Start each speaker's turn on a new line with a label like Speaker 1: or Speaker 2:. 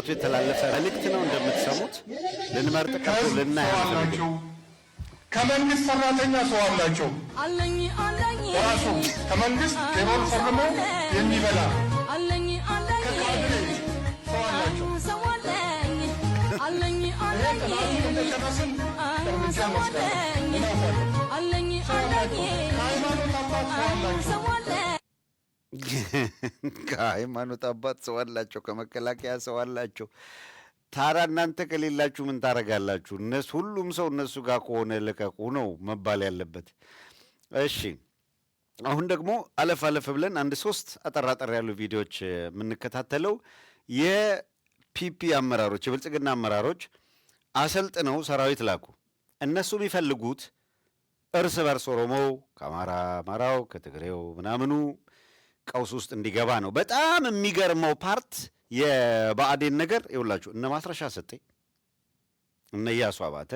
Speaker 1: የተላለፈ መልእክት ነው እንደምትሰሙት። ልንመርጥ ቀርቶ ልናያቸው
Speaker 2: ከመንግስት ሰራተኛ ሰው አላቸው ራሱ ከመንግስት ፔሮል ፈርሞ የሚበላ ከካድሬ ሰው አላቸው። እንደጨረስን እርምጃ እንወስዳለን። ከሃይማኖት አባት ሰው አላቸው።
Speaker 1: ከሃይማኖት አባት ሰው አላቸው፣ ከመከላከያ ሰው አላቸው። ታዲያ እናንተ ከሌላችሁ ምን ታደርጋላችሁ? ሁሉም ሰው እነሱ ጋር ከሆነ ልቀቁ ነው መባል ያለበት። እሺ አሁን ደግሞ አለፍ አለፍ ብለን አንድ 3 አጠር ያሉ ቪዲዮዎች የምንከታተለው የፒፒ አመራሮች የብልጽግና አመራሮች አሰልጥነው ሰራዊት ላኩ። እነሱ የሚፈልጉት እርስ በርስ ኦሮሞው ከአማራው ከትግሬው ምናምኑ ቀውስ ውስጥ እንዲገባ ነው። በጣም የሚገርመው ፓርት የብአዴን ነገር ይውላችሁ እነ ማስረሻ ሰጤ እነ ኢያሱ አባተ